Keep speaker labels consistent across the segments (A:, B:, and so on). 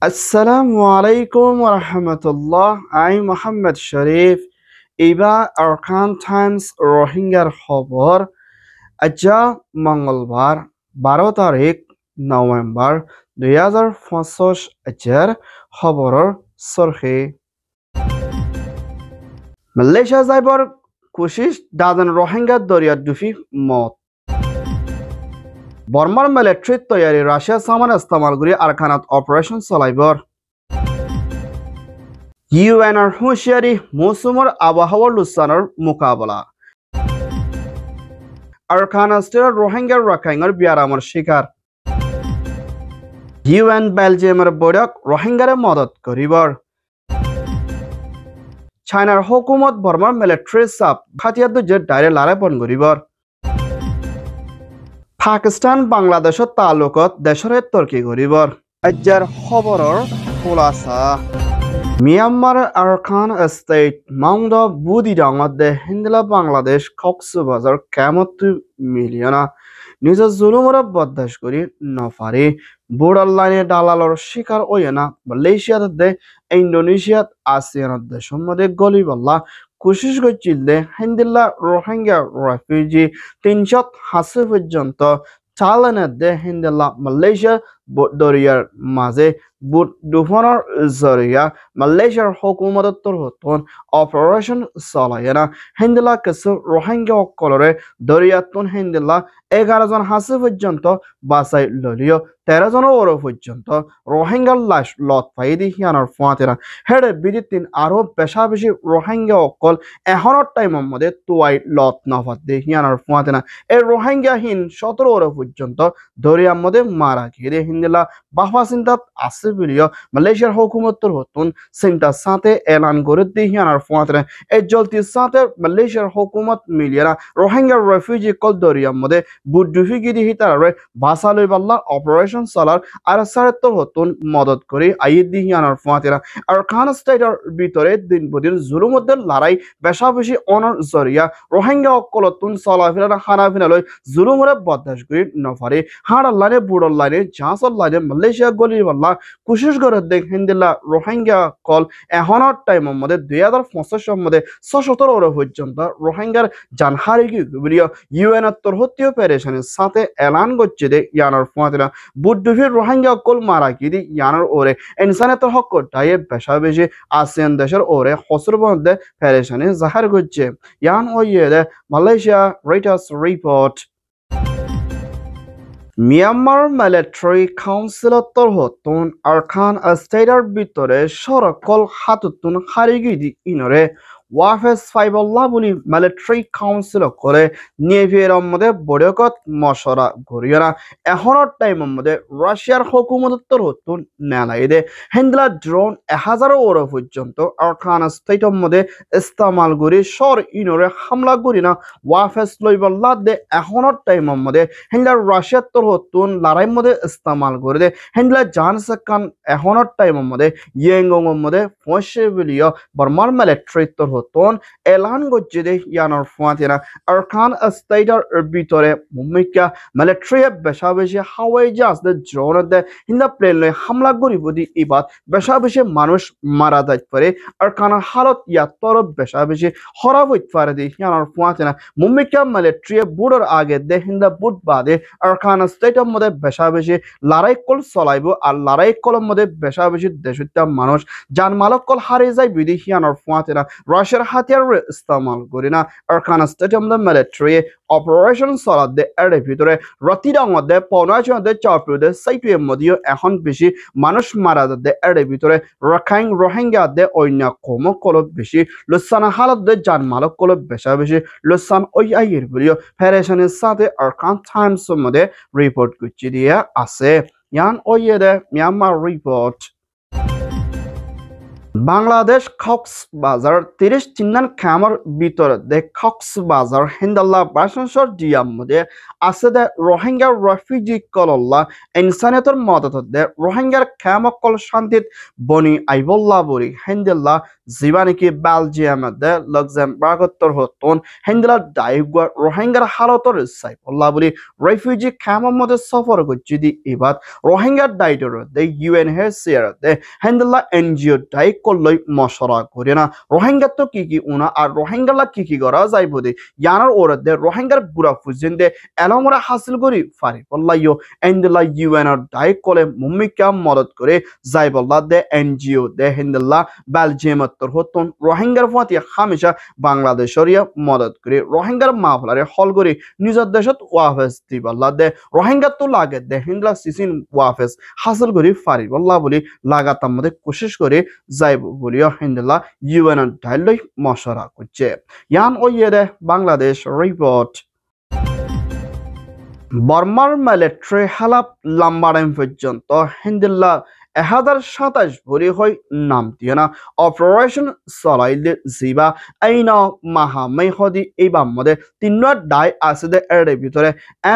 A: আসসালামু আলাইকুম ওয়া রাহমাতুল্লাহ। আমি মোহাম্মদ শরীফ। এবার আরকান টাইমস রোহিঙ্গার খবর। আজ মঙ্গলবার 12 তারিখ নভেম্বর 2025 আজর খবরের সরখে মালয়েশিয়া যাইবার কোশিশ দাদান রোহিঙ্গা দরিয়া ডুফি মত। বর্মার মিলিটারি তৈয়ারি রাশিয়া সামান ইস্তেমাল করে আরকানাত অপারেশন চলাইবর। ইউএনর হুঁশিয়ারি মৌসুমের আবহাওয়ার লুসানোর মোকাবেলা। আরকান স্টেটের রোহিঙ্গার রাখাইনের বিয়ারামর শিকার। ইউএন বেলজিয়ামের বৈঠক রোহিঙ্গারে মদত করিবর। চাইনার হুকুমত বর্মার মিলিটারি চাপ খাতিয়ার দুজে ডাইরে লারাপন করিবর। পাকিস্তান বাংলাদেশত তালুকত দেশের তর্কি করিবর। আজ্জার খবরের খোলাসা। মিয়ানমার আরকান স্টেট মাউন্ট বুদিডাঙত হিন্দলা বাংলাদেশ কক্সবাজার কেমত মিলিয়না নিজের জুলুমর বরদাস্ত করি নপারি বর্ডার লাইনে দালালর শিকার হইয়ে না মালয়েশিয়াত দে ইন্দোনেশিয়াত আসিয়ানত দেশের মধ্যে গলিবল্লা কোশিশ করছিল দে হিন্দলা রোহিঙ্গা রেফিউজি 380 পর্যন্ত চালানের দে হিন্দলা মালয়েশিয়া দরিয়ার মাঝে বুট দুফানোর জরিয়া মালয়েশিয়ার হুকুমত তরহতন অপারেশন চলায় না হিন্দলা কিছু রোহিঙ্গা অকলরে দরিয়াতুন হিন্দলা 11 জন হাসি পর্যন্ত বাসাই ললিও 13 জনের ওর পর্যন্ত রোহিঙ্গার লাশ লত পাই দি হিয়ানোর ফাঁতেরা হেডে বিদিতিন আরো বেশা বেশি রোহিঙ্গা অকল এখনের টাইমের মধ্যে তুয়াই লত নফাত দি হিয়ানোর ফাঁতেরা এই রোহিঙ্গাহীন 17 ওর পর্যন্ত দরিয়ার মধ্যে মারা গিয়ে হিন্দলা বাহবা চিন্তাত আছে বলিও মালয়েশিয়ার হুকুমতর হতুন চিন্তার সাথে এলান করে দি হিয়ানোর ফাঁতেরা এই জলতির সাথে মালয়েশিয়ার হুকুমত মিলিয়েরা রোহিঙ্গার রেফিউজি কল দরিয়ার মধ্যে বুড্ডুফি গিরি হিতারে ভাষা লই বাল্লা অপারেশন চলার আর সারেত্তর হতুন মদত করে আইয়ে দি হিয়ানোর ফাঁতেরা আর খান স্টেটের ভিতরে দিন প্রদিন জুলুমদের লড়াই বেশা বেশি অনর জরিয়া রোহিঙ্গা অকলতুন চলাফেরা হানাফিনা লই জুলুমরে বরদাস্ত করি নফারে হাড়ার লাইনে বুড়ার লাইনে জাহাজর লাইনে মালয়েশিয়া গলি বাল্লা কোশিশ করে দেখ হিন্দিলা রোহিঙ্গা কল এখনের টাইমের মধ্যে 2025 মধ্যে 617 ওর পর্যন্ত রোহিঙ্গার জান হারি কি বলিও ইউএন তরহতীয় পেরেশানের সাথে এলান করছে দে ইয়ানোর ফাঁতেরা বুড্ডুফির রোহিঙ্গা কল মারা কি দি ইয়ানোর ওরে ইনসানিয়তের হক ডাইয়ে বেশা বেশি আসিয়ান দেশের ওরে হসর মধ্যে পেরেশানি জাহার করছে ইয়ান ওইয়ে দে Malaysia Reuters report. Myanmar military councillor হতুন আরকান স্টেটের ভিতরে সরকল হাতুতুন হারিগি দি ইনরে ওয়াফেস ফাইবল্লাহ বলি মিলিটারি কাউন্সিল করে নেভির মধ্যে বৈঠকত মশরা করিও না এখনের টাইমের মধ্যে রাশিয়ার হুকুমতর হতুন নেলাই দে হিন্দলা ড্রোন 1000 ওর পর্যন্ত আরকান স্টেটের মধ্যে ইস্তেমাল করি সর ইনরে হামলা করি না ওয়াফেস লইবল্লাহ দে এখনের টাইমের মধ্যে হিন্দলা রাশিয়ার তোর হতুন লড়াইয়ের মধ্যে ইস্তেমাল করে দে হিন্দলা জানসকান এখনের টাইমের মধ্যে ইয়েঙ্গংয়ের মধ্যে ফসে বলিও বর্মার মিলিটারি তোর হতন এলান করছে দে ইয়ানোর ফাঁতেরা আরকান স্টেটের ভিতরে মুম্মিকা মিলিটারি বেশা বেশি হাওয়াই জাহাজ দে ড্রোন দে হিন্দা প্লেন লই হামলা করিব দি ইবাদ বেশা বেশি মানুষ মারা যাইতে পারে আরকানের হালত ইয়াতর বেশা বেশি খারাপ হইতে পারে দি ইয়ানোর ফাঁতেরা মুম্মিকা মিলিটারি বুড়োর আগে দে হিন্দা বুট বাদে আরকান স্টেটের মধ্যে বেশা বেশি লড়াই কল চলাইব আর লড়াই কলের মধ্যে বেশা বেশি দেশটা মানুষ জান মালক কল হারিয়ে যায় বিধি হিয়ানোর ফাঁতেরা রাশিয়ার হাতিয়ার ইস্তেমাল করি না আরকান স্টেটের মধ্যে মিলিটারি অপারেশন চলাত দে এর ভিতরে রতিডাঙত দে পনাচত দে চাপু দে সাইটুয়ের মধ্যেও এখন বেশি মানুষ মারা দে এর ভিতরে রাখাইন রোহিঙ্গা দে অন্য কম কলব বেশি লুসানা হালত দে জান মালক কলব বেশা বেশি লুসান ওই আইয়ের বলিও ফেডারেশনের সাথে আরকান টাইমস মধ্যে রিপোর্ট করছি দিয়ে আছে ইয়ান ওইয়ে দে মিয়ানমার রিপোর্ট। বাংলাদেশ কক্সবাজার 30 চিন্নান খামার ভিতরে দে কক্সবাজার হিন্দাল্লা বাসনসর জিয়াম মধ্যে আছে দে রোহিঙ্গা রেফিউজি কলল্লা ইনসানিয়তর মদত দে রোহিঙ্গার খামকল শান্তিত বনি আইবল্লা বরি হিন্দাল্লা জীবানিকি বেলজিয়াম দে লক্সেমবার্গত্তর হতন হিন্দাল্লা ডাইগুয়া রোহিঙ্গার হালতর সাইফল্লা বলি রেফিউজি খামার মধ্যে সফর করছি দি এবার রোহিঙ্গার ডাইটর দে ইউএনএইচসিআর দে হিন্দাল্লা এনজিও ডাই করলই মশরা করে না রোহিঙ্গা তো কি উনা আর রোহিঙ্গালা কি করা যাইব দে ইয়ানার ওরদে রোহিঙ্গার গুড়া ফুজিন দে এলমরা হাসিল করি ফারি বল্লাইও এন্ডলা ইউএনআর ডাই কলে মুম্মিকা মদত করে যাইবল্লা দে এনজিও দে হিন্দাল্লা বেলজিয়ামত্তর হতন রোহিঙ্গার ফাতি হামেশা বাংলাদেশরিয়া মদত করে রোহিঙ্গার মাফলারে হল করে নিজের দেশত ওয়াফেস দিবল্লা দে রোহিঙ্গা তো লাগে দে হিন্দলা সিসিন ওয়াফেস হাসিল করি ফারি বল্লা বলি লাগাতার মধ্যে কোশিশ করে যাইব বলিও হিন্দলা ইউএন ডাইলই মশরা করছে ইয়ান ওইয়ে দে বাংলাদেশ রিপোর্ট বর্মার মিলিটারি হালাপ লম্বা টাইম পর্যন্ত হিন্দুল্লাহ 1027 ভরি হয় নাম দিয়ে না অপারেশন চলাইলে যিবা আইন মাহামাই হদি এইবার মধ্যে তিনটা দায় আছে দে এর ভিতরে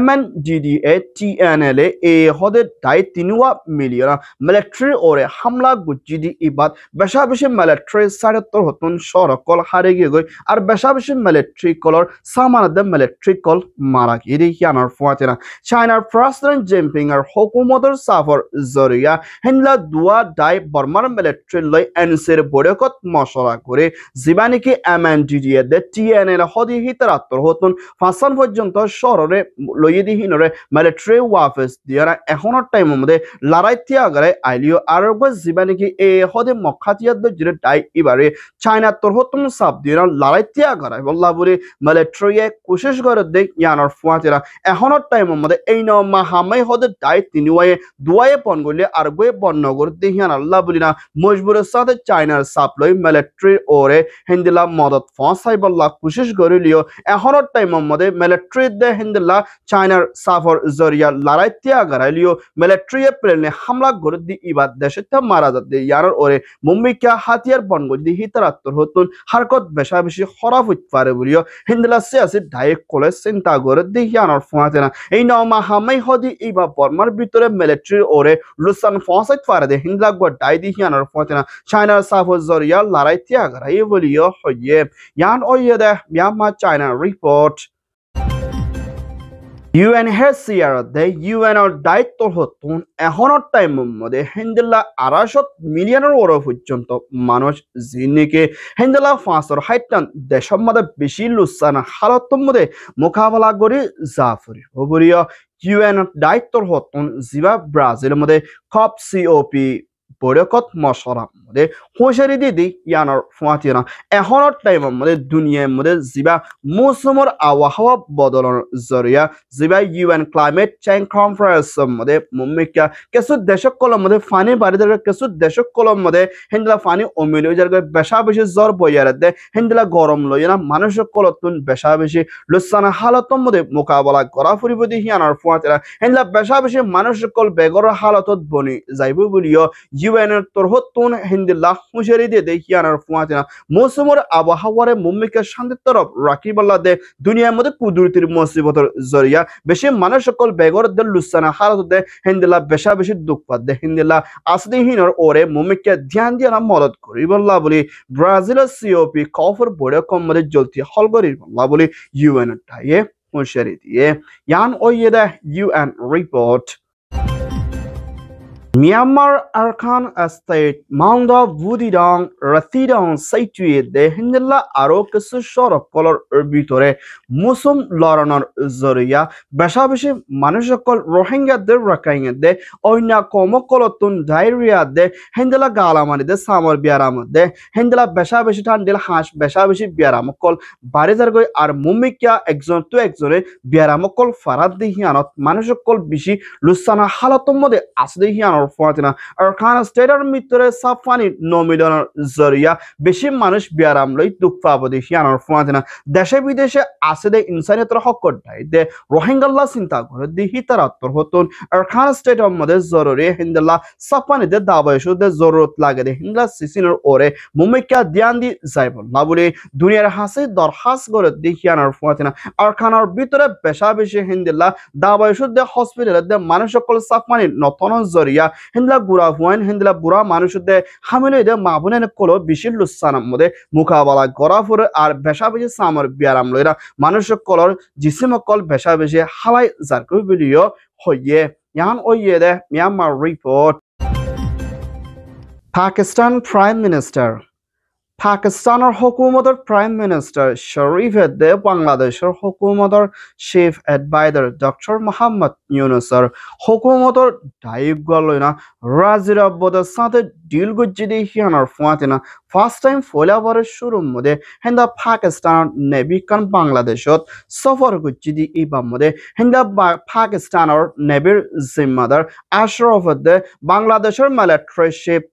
A: MNDDA TNLA এই হদে দায় 3 মিলিয়ন মিলিটারি ওরে হামলা গুজি দি এবার বেশা বেশি মিলিটারি 77 হতন সরকল হারে গিয়ে গই আর বেশা বেশি মিলিটারি কলর সামানাদে মিলিটারি কল মারা গিয়ে দি ইয়ানার ফুয়াতেনা চায়নার প্রেসিডেন্ট জিনপিং এর হুকুমতের সাফর জরিয়া হিন্দলা দুয়া দাই বর্মার মিলিটারি লই এনসির বড়কত মশলা করে জীবানিকি MNDDA দে TNL হদি হিতারাত্তর হতন ফাসান পর্যন্ত শহরে লইয়ে দি হিনরে মিলিটারি ওয়াফেস দিয়ারা এখনের টাইম মধ্যে লড়াই তিয়াগারে আইলিও আর জীবানিকি এ হদি মখাতিয়াদ জিরে দাই ইবারে চায়না তোর হতন সাব দিয়ারা লড়াই তিয়াগারে বল্লা বলে মিলিটারি কোশিশ করে দে ইয়ানোর ফুয়াতেরা এখনের টাইম মধ্যে এই ন মাহামাই হদে দাই তিনিওয়ে দুয়ায়ে পন গলে আর গয়ে নগর দেহিয়ান আল্লাহ বলি না মজবুরের সাথে চায়নার সাপ্লাই মিলিটারি ওরে হিন্দিলা মদত ফসাই বল্লা কোশিশ করিলিও এখনের টাইম মধ্যে মিলিটারি দে হিন্দিলা চায়নার সাফর জরিয়া লড়াই তিয়াগারাইলিও মিলিটারি প্লেনে হামলা করে দি ইবাদ দেশে মারা যাতে ইয়ানোর ওরে মুম্বিকা হাতিয়ার বনগজ দি হিতারাত্তর হতুন হারকত বেশা বেশি খরাপ হইতে পারে বলিও হিন্দিলা সিয়াসি ডাইরেক্ট কলে চিন্তা করে দি ইয়ানোর ফোয়াতে না এই নমা হামাই হদি ইবা বর্মার ভিতরে মিলিটারি ওরে লুসান ফসাই ফারে দে হিন্দলা গো ডাই দি ইয়ানোর ফোয়াতে না চায়নার সাফর জরিয়া লড়াই তিয়াগারাই বলিও হইয়ে ইয়ান ওইয়ে দে মিয়ানমা চায়না রিপোর্ট UNHCR দে ইউএনর দায়িত্ব হতুন এখনের টাইম মধ্যে হিন্দলা 250 মিলিয়নের ওর পর্যন্ত মানুষ যিনিকে হিন্দলা 560 দেশের মধ্যে বেশি লুসান হালত মধ্যে মোকাবেলা করে জাফরি হবরিয়া ইউএন দায়িত্ব হতুন জিবা ব্রাজিলের মধ্যে COP বড়কত মশরা মধ্যে হুঁশিয়ারি দিদি ইয়ানোর ফুয়াতিনা এখনের টাইমের মধ্যে দুনিয়ার মধ্যে যিবা মৌসুমের আবহাওয়া বদলের জরিয়া যিবা UN ক্লাইমেট চেঞ্জ কনফারেন্সের মধ্যে মুম্মিকা কিছু দেশকলের মধ্যে ফানি বাড়ি দেবে কিছু দেশকলের মধ্যে হিন্দলা ফানি অমিল যার বেশা বেশি জ্বর বইয়ারে দে হিন্দলা গরম লই না মানুষের কলতুন বেশা বেশি লুসানা হালতের মধ্যে মোকাবেলা করা ফুরিব দি ইয়ানোর ফুয়াতিনা হিন্দলা বেশা বেশি মানুষের কল বেগর হালতত বনি যাইব বলিও ইউএনের তরহতুন হিন্দিল্লাহ হুঁশিয়ারি দিয়ে দেখিয়ানার ফুয়াতিনা মৌসুমের আবহাওয়ারে মুম্মিকে শান্তির তরফ রাখিবল্লা দে দুনিয়ার মধ্যে কুদরতির মুসিবতের জরিয়া বেশি মানুষ সকল বেগর দে লুসানা হালত দে হিন্দিল্লাহ বেশা বেশি দুঃখ পাত দে হিন্দিল্লাহ আসদিহীনর ওরে মুম্মিকে ধ্যান দিয়ে না মদত করিবল্লা বলি ব্রাজিলের COP কফর বড় কম মধ্যে জ্বলতি হল করিবল্লা বলি ইউএনের ঠাইয়ে হুঁশিয়ারি দিয়ে ইয়ান ওইয়ে দে UN report Myanmar Arkhan State Maungda Wudidong Rathidong Saitue de Hindela Aro কিছু সড়ক কলর ভিতরে মুসুম লড়ানোর জরিয়া বেশা বেশি মানুষ সকল রোহিঙ্গাদের রাখাইঙ্গে অন্য কমকলতুন ডায়রিয়া দে হিন্দলা গালামানি দে সামর বিয়ারাম দে হিন্দলা বেশা বেশি ঠান্ডিল হাঁস বেশা বেশি বিয়ারাম কল বাড়িজার গই আর মুমিকিয়া একজন তো একজনে বিয়ারাম কল ফারাদ দিহিয়ানত মানুষ সকল বেশি লুসানা হালতর মধ্যে আসদে হিয়ানোর ফুয়াতিনা আরকান স্টেটের ভিতরে সাফানি 9 মিলিয়নের জরিয়া বেশি মানুষ বিয়ারাম লই দুঃখ পাবো দেখি আনার ফুয়াতিনা দেশে বিদেশে আছে দে ইনসানিয়তের হক দায় দে রোহিঙ্গাল্লাহ চিন্তা করে দিহি তার আত্মর হতুন আরকান স্টেটের মধ্যে জরুরি হিন্দুল্লাহ সাফানি দে দাবায়সু দে জরুরত লাগে দে হিন্দলা সিসিনের ওরে মুমিকা ধ্যান দি যাইবল্লাহ বলে দুনিয়ার হাসি দরখাস্ত করে দেখি আনার ফুয়াতিনা আরকানের ভিতরে বেশা বেশি হিন্দুল্লাহ দাবায়সু দে হসপিটালে দে মানুষ সকল সাফানি নতন জরিয়া হিন্দলা গুড়া হুয়াইন হিন্দলা বুড়া মানুষ দে হামিলে দে মাবুনে কলো বিশিল লুসানার মধ্যে মোকাবেলা করা ফুরে আর বেশা বেশি সামর বিয়ারাম লইরা মানুষ কলর জিসিম কল বেশা বেশি হালাই জারকু ভিডিও হইয়ে ইয়ান ওইয়ে দে Myanmar report Pakistan prime minister পাকিস্তানের হুকুমতের প্রাইম মিনিস্টার শরীফ দে বাংলাদেশের হুকুমতের চিফ এডভাইজার ডক্টর মোহাম্মদ ইউনুসের হুকুমতের দায়িত্ব লইনা রাজির আব্বাদের সাথে ডিল গুজি দিয়ে হিয়ানার ফুয়াতিনা ফার্স্ট টাইম ফলাবারের শুরুর মধ্যে হিন্দা পাকিস্তানের নেবিকান বাংলাদেশত সফর গুজি দিয়ে ইবার মধ্যে হিন্দা পাকিস্তানের নেবির জিম্মাদার আশরফ দে বাংলাদেশের মিলিটারি চিফ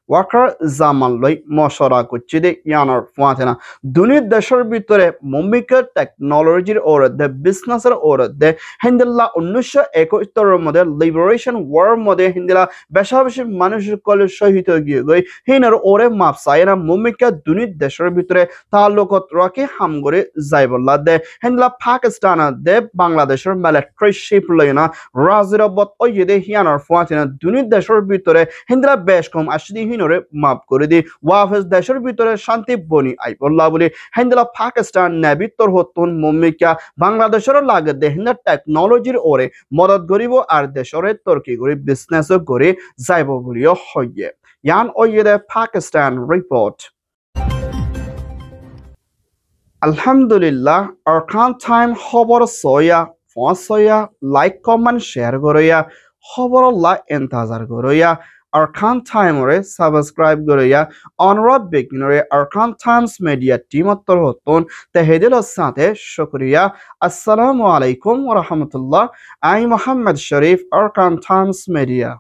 A: ওয়াকার জামান লই মশরা করছি দে ইয়ানার ফুয়াতেনা দুনিয়ার দেশের ভিতরে মুম্বিকের টেকনোলজির ওরদে বিজনেসের ওরদে হিন্দিল্লা 1971 মধ্যে লিবারেশন ওয়ার মধ্যে হিন্দিলা বেশা বেশি মানুষের কলে শহীদ গিয়ে গই হিনার ওরে মাপসাইনা মুম্বিকা দুনিয়ার দেশের ভিতরে তাল্লুকত রাখি হাম করে যাইবল্লা দে হিন্দিলা পাকিস্তান দে বাংলাদেশের মিলিটারি শিপ লইনা রাজিরাবত ওই দে ইয়ানার ফুয়াতেনা দুনিয়ার দেশের ভিতরে হিন্দিলা বেশ কম আসি হিনরে মাপ করে দি ওয়াফেজ দেশের ভিতরে শান্তি বনি আইবল্লাহ বলে হিন্দলা পাকিস্তান নেবিত্তর হতুন মুম্মিকা বাংলাদেশের লাগে দে হিন্দা টেকনোলজির ওরে মদত করিব আর দেশরে তর্কি করি বিজনেস করে যাইব বলিও হইয়ে ইয়ান ওইয়ে দে পাকিস্তান রিপোর্ট আলহামদুলিল্লাহ আরকান টাইম খবর সয়া ফসয়া লাইক কমেন্ট শেয়ার করিয়া খবর লা ইন্তজার করিয়া Arkan Time subscribe করিয়া অনুরোধ বিঘ্নরে Arkan Times Media টিম অত্তর হতুন তেহেদিলের সাথে শুকরিয়া আসসালামু আলাইকুম ওয়া রাহমাতুল্লাহ I Mohammad Sharif Arkan Times Media